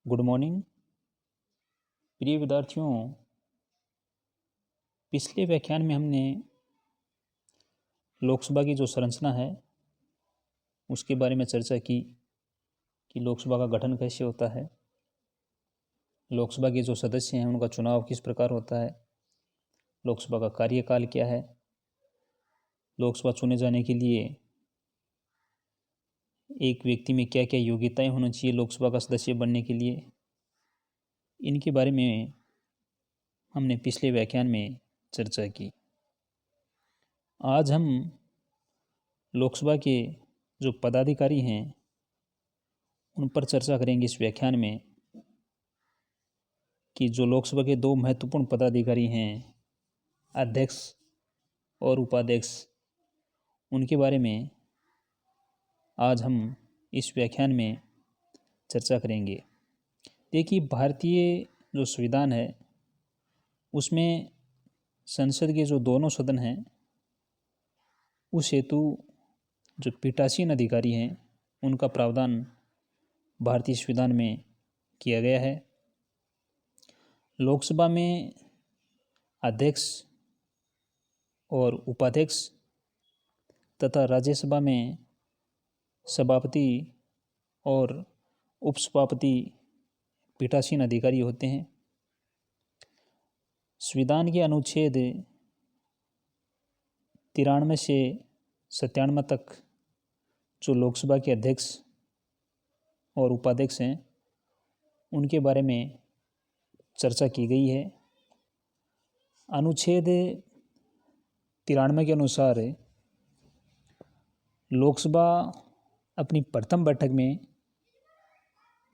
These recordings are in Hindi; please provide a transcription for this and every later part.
गुड मॉर्निंग प्रिय विद्यार्थियों। पिछले व्याख्यान में हमने लोकसभा की जो संरचना है उसके बारे में चर्चा की कि लोकसभा का गठन कैसे होता है, लोकसभा के जो सदस्य हैं उनका चुनाव किस प्रकार होता है, लोकसभा का कार्यकाल क्या है, लोकसभा चुने जाने के लिए एक व्यक्ति में क्या क्या योग्यताएं होनी चाहिए लोकसभा का सदस्य बनने के लिए, इनके बारे में हमने पिछले व्याख्यान में चर्चा की। आज हम लोकसभा के जो पदाधिकारी हैं उन पर चर्चा करेंगे इस व्याख्यान में कि जो लोकसभा के दो महत्वपूर्ण पदाधिकारी हैं, अध्यक्ष और उपाध्यक्ष, उनके बारे में आज हम इस व्याख्यान में चर्चा करेंगे। देखिए, भारतीय जो संविधान है उसमें संसद के जो दोनों सदन हैं उस हेतु जो पीठासीन अधिकारी हैं उनका प्रावधान भारतीय संविधान में किया गया है। लोकसभा में अध्यक्ष और उपाध्यक्ष तथा राज्यसभा में सभापति और उपसभापति पीठासीन अधिकारी होते हैं। संविधान के अनुच्छेद 93 से 97 तक जो लोकसभा के अध्यक्ष और उपाध्यक्ष हैं उनके बारे में चर्चा की गई है। अनुच्छेद 93 के अनुसार लोकसभा अपनी प्रथम बैठक में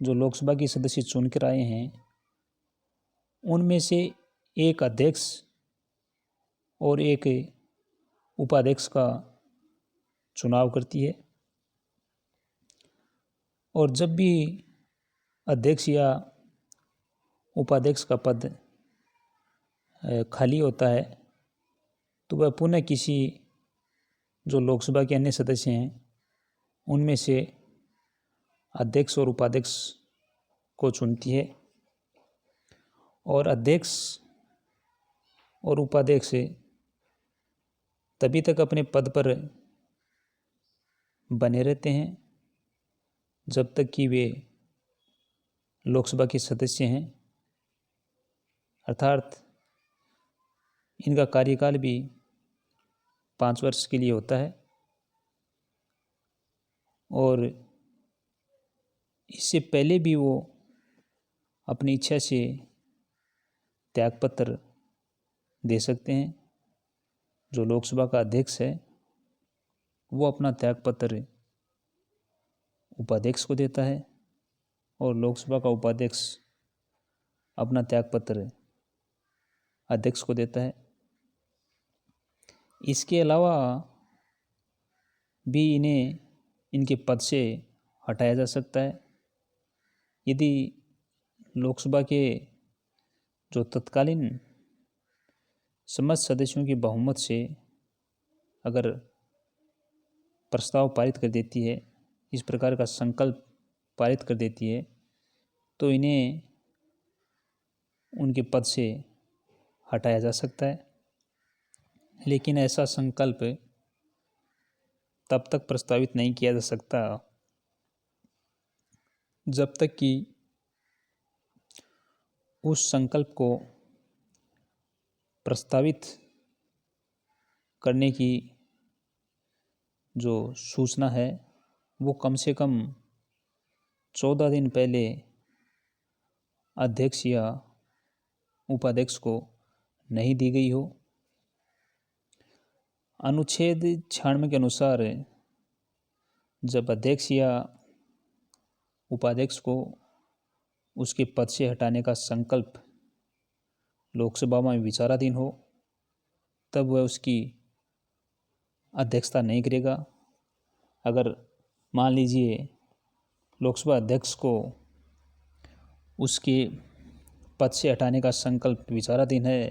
जो लोकसभा के सदस्य चुनकर आए हैं उनमें से एक अध्यक्ष और एक उपाध्यक्ष का चुनाव करती है, और जब भी अध्यक्ष या उपाध्यक्ष का पद खाली होता है तो वह पुनः किसी जो लोकसभा के अन्य सदस्य हैं उनमें से अध्यक्ष और उपाध्यक्ष को चुनती है, और अध्यक्ष और उपाध्यक्ष तभी तक अपने पद पर बने रहते हैं जब तक कि वे लोकसभा के सदस्य हैं, अर्थात इनका कार्यकाल भी 5 वर्ष के लिए होता है, और इससे पहले भी वो अपनी इच्छा से त्यागपत्र दे सकते हैं। जो लोकसभा का अध्यक्ष है वो अपना त्यागपत्र उपाध्यक्ष को देता है और लोकसभा का उपाध्यक्ष अपना त्यागपत्र अध्यक्ष को देता है। इसके अलावा भी इन्हें इनके पद से हटाया जा सकता है यदि लोकसभा के जो तत्कालीन समस्त सदस्यों की बहुमत से अगर प्रस्ताव पारित कर देती है, इस प्रकार का संकल्प पारित कर देती है, तो इन्हें उनके पद से हटाया जा सकता है। लेकिन ऐसा संकल्प तब तक प्रस्तावित नहीं किया जा सकता जब तक कि उस संकल्प को प्रस्तावित करने की जो सूचना है वो कम से कम 14 दिन पहले अध्यक्ष या उपाध्यक्ष को नहीं दी गई हो। अनुच्छेद 96 के अनुसार जब अध्यक्ष या उपाध्यक्ष को उसके पद से हटाने का संकल्प लोकसभा में विचाराधीन हो तब वह उसकी अध्यक्षता नहीं करेगा। अगर मान लीजिए लोकसभा अध्यक्ष को उसके पद से हटाने का संकल्प विचाराधीन है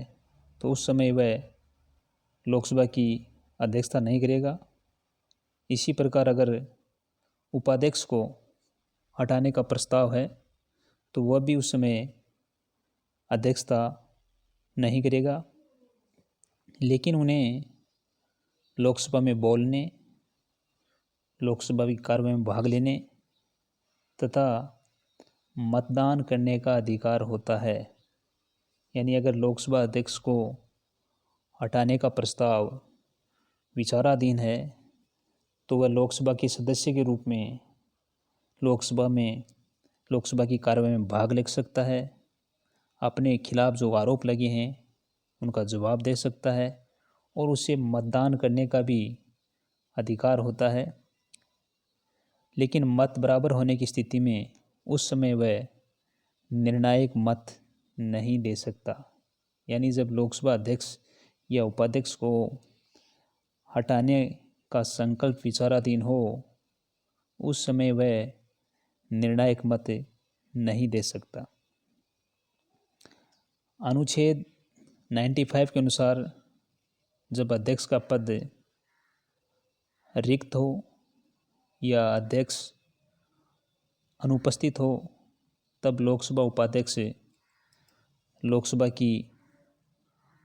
तो उस समय वह लोकसभा की अध्यक्षता नहीं करेगा। इसी प्रकार अगर उपाध्यक्ष को हटाने का प्रस्ताव है तो वह भी उस समय अध्यक्षता नहीं करेगा, लेकिन उन्हें लोकसभा में बोलने, लोकसभा की कार्रवाई में भाग लेने तथा मतदान करने का अधिकार होता है। यानी अगर लोकसभा अध्यक्ष को हटाने का प्रस्ताव विचाराधीन है तो वह लोकसभा के सदस्य के रूप में लोकसभा की कार्रवाई में भाग ले सकता है, अपने खिलाफ जो आरोप लगे हैं उनका जवाब दे सकता है और उसे मतदान करने का भी अधिकार होता है। लेकिन मत बराबर होने की स्थिति में उस समय वह निर्णायक मत नहीं दे सकता। यानी जब लोकसभा अध्यक्ष या उपाध्यक्ष को हटाने का संकल्प विचाराधीन हो उस समय वह निर्णायक मत नहीं दे सकता। अनुच्छेद 95 के अनुसार जब अध्यक्ष का पद रिक्त हो या अध्यक्ष अनुपस्थित हो तब लोकसभा उपाध्यक्ष लोकसभा की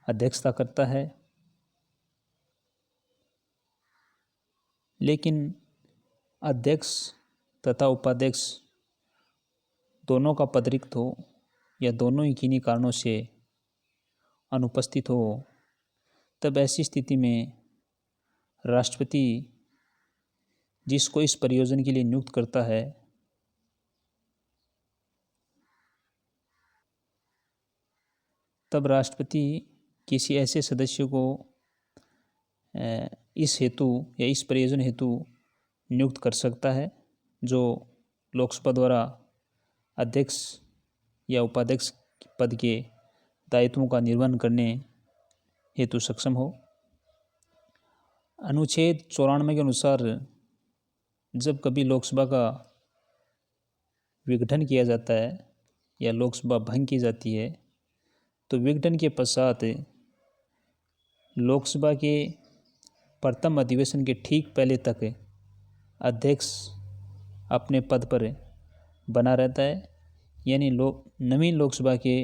अध्यक्षता करता है। लेकिन अध्यक्ष तथा उपाध्यक्ष दोनों का पद रिक्त हो या दोनों ही किन्हीं कारणों से अनुपस्थित हो तब ऐसी स्थिति में राष्ट्रपति जिसको इस प्रयोजन के लिए नियुक्त करता है तब राष्ट्रपति किसी ऐसे सदस्य को इस हेतु या इस प्रयोजन हेतु नियुक्त कर सकता है जो लोकसभा द्वारा अध्यक्ष या उपाध्यक्ष पद के दायित्वों का निर्वहन करने हेतु सक्षम हो। अनुच्छेद 94 के अनुसार जब कभी लोकसभा का विघटन किया जाता है या लोकसभा भंग की जाती है तो विघटन के पश्चात लोकसभा के प्रथम अधिवेशन के ठीक पहले तक अध्यक्ष अपने पद पर बना रहता है। यानी नवीन लोकसभा के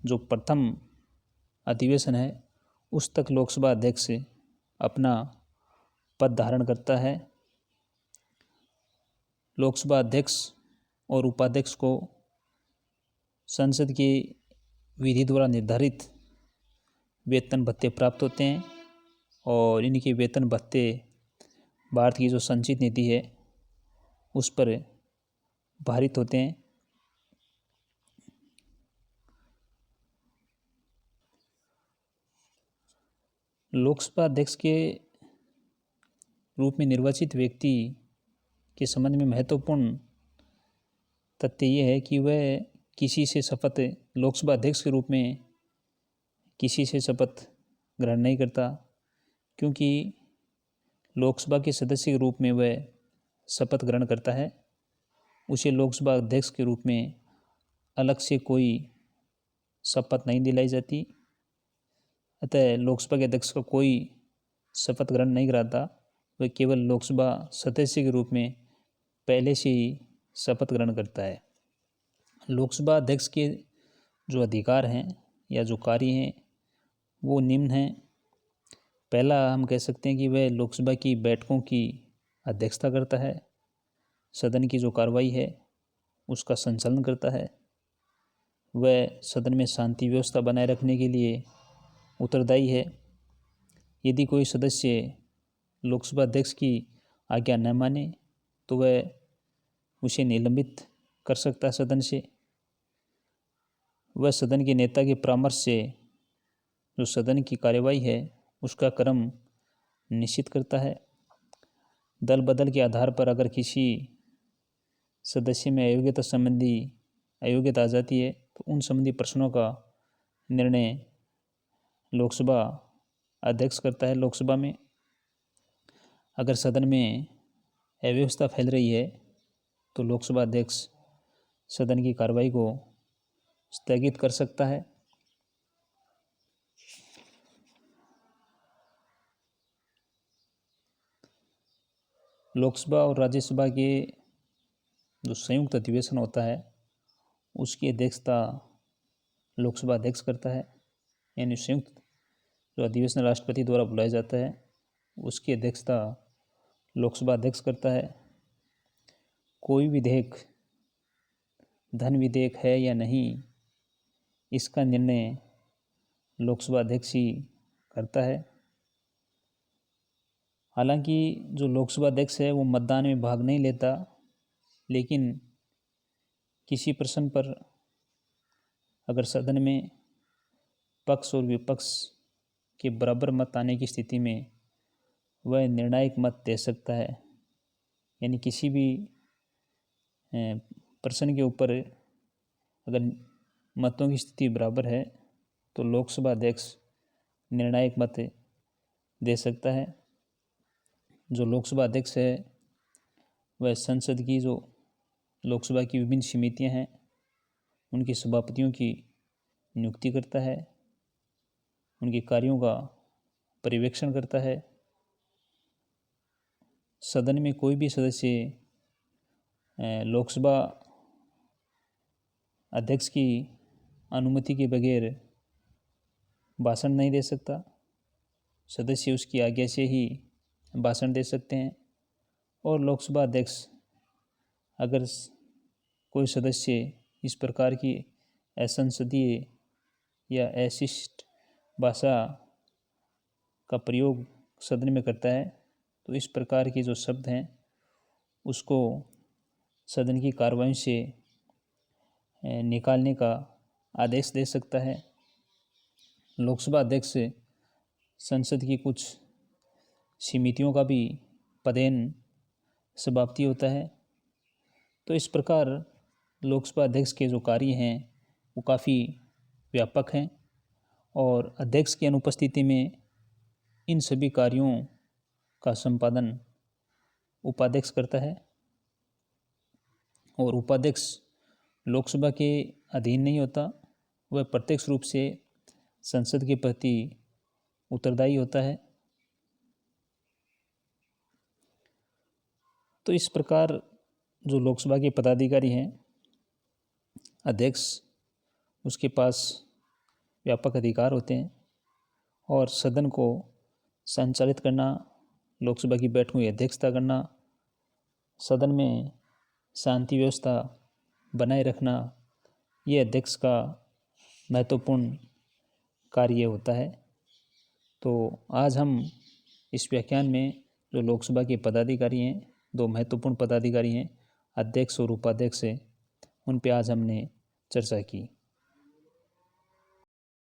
जो प्रथम अधिवेशन है उस तक लोकसभा अध्यक्ष अपना पद धारण करता है। लोकसभा अध्यक्ष और उपाध्यक्ष को संसद की विधि द्वारा निर्धारित वेतन भत्ते प्राप्त होते हैं और इनके वेतन भत्ते भारत की जो संचित नीति है उस पर भारित होते हैं। लोकसभा अध्यक्ष के रूप में निर्वाचित व्यक्ति के संबंध में महत्वपूर्ण तथ्य ये है कि वह किसी से शपथ लोकसभा अध्यक्ष के रूप में किसी से शपथ ग्रहण नहीं करता, क्योंकि लोकसभा के सदस्य के रूप में वह शपथ ग्रहण करता है। उसे लोकसभा अध्यक्ष के रूप में अलग से कोई शपथ नहीं दिलाई जाती। अतः लोकसभा के अध्यक्ष का कोई शपथ ग्रहण नहीं कराता, वह केवल लोकसभा सदस्य के रूप में पहले से ही शपथ ग्रहण करता है। लोकसभा अध्यक्ष के जो अधिकार हैं या जो कार्य हैं वो निम्न हैं। पहला हम कह सकते हैं कि वह लोकसभा की बैठकों की अध्यक्षता करता है, सदन की जो कार्रवाई है उसका संचालन करता है, वह सदन में शांति व्यवस्था बनाए रखने के लिए उत्तरदायी है। यदि कोई सदस्य लोकसभा अध्यक्ष की आज्ञा न माने तो वह उसे निलंबित कर सकता है सदन से। वह सदन के नेता के परामर्श से जो सदन की कार्यवाही है उसका क्रम निश्चित करता है। दल बदल के आधार पर अगर किसी सदस्य में अयोग्यता आ जाती है तो उन संबंधी प्रश्नों का निर्णय लोकसभा अध्यक्ष करता है। लोकसभा में अगर सदन में अव्यवस्था फैल रही है तो लोकसभा अध्यक्ष सदन की कार्रवाई को स्थगित कर सकता है। लोकसभा और राज्यसभा के जो संयुक्त अधिवेशन होता है उसकी अध्यक्षता लोकसभा अध्यक्ष करता है, यानी संयुक्त जो अधिवेशन राष्ट्रपति द्वारा बुलाया जाता है उसकी अध्यक्षता लोकसभा अध्यक्ष करता है। कोई विधेयक धन विधेयक है या नहीं, इसका निर्णय लोकसभा अध्यक्ष ही करता है। हालांकि जो लोकसभा अध्यक्ष है वो मतदान में भाग नहीं लेता, लेकिन किसी प्रश्न पर अगर सदन में पक्ष और विपक्ष के बराबर मत आने की स्थिति में वह निर्णायक मत दे सकता है। यानी किसी भी प्रश्न के ऊपर अगर मतों की स्थिति बराबर है तो लोकसभा अध्यक्ष निर्णायक मत दे सकता है। जो लोकसभा अध्यक्ष है वह संसद की जो लोकसभा की विभिन्न समितियां हैं उनके सभापतियों की नियुक्ति करता है, उनके कार्यों का पर्यवेक्षण करता है। सदन में कोई भी सदस्य लोकसभा अध्यक्ष की अनुमति के बगैर भाषण नहीं दे सकता। सदस्य उसकी आज्ञा से ही भाषण दे सकते हैं। और लोकसभा अध्यक्ष अगर कोई सदस्य इस प्रकार की असंसदीय या अशिष्ट भाषा का प्रयोग सदन में करता है तो इस प्रकार के जो शब्द हैं उसको सदन की कार्रवाई से निकालने का आदेश दे सकता है। लोकसभा अध्यक्ष संसद की कुछ समितियों का भी पदेन सभापति होता है। तो इस प्रकार लोकसभा अध्यक्ष के जो कार्य हैं वो काफ़ी व्यापक हैं और अध्यक्ष की अनुपस्थिति में इन सभी कार्यों का संपादन उपाध्यक्ष करता है। और उपाध्यक्ष लोकसभा के अधीन नहीं होता, वह प्रत्यक्ष रूप से संसद के प्रति उत्तरदायी होता है। तो इस प्रकार जो लोकसभा के पदाधिकारी हैं, अध्यक्ष उसके पास व्यापक अधिकार होते हैं और सदन को संचालित करना, लोकसभा की बैठकों की अध्यक्षता करना, सदन में शांति व्यवस्था बनाए रखना, ये अध्यक्ष का महत्वपूर्ण कार्य होता है। तो आज हम इस व्याख्यान में जो लोकसभा के पदाधिकारी हैं, दो महत्वपूर्ण पदाधिकारी हैं, अध्यक्ष और उपाध्यक्ष, उन पे आज हमने चर्चा की।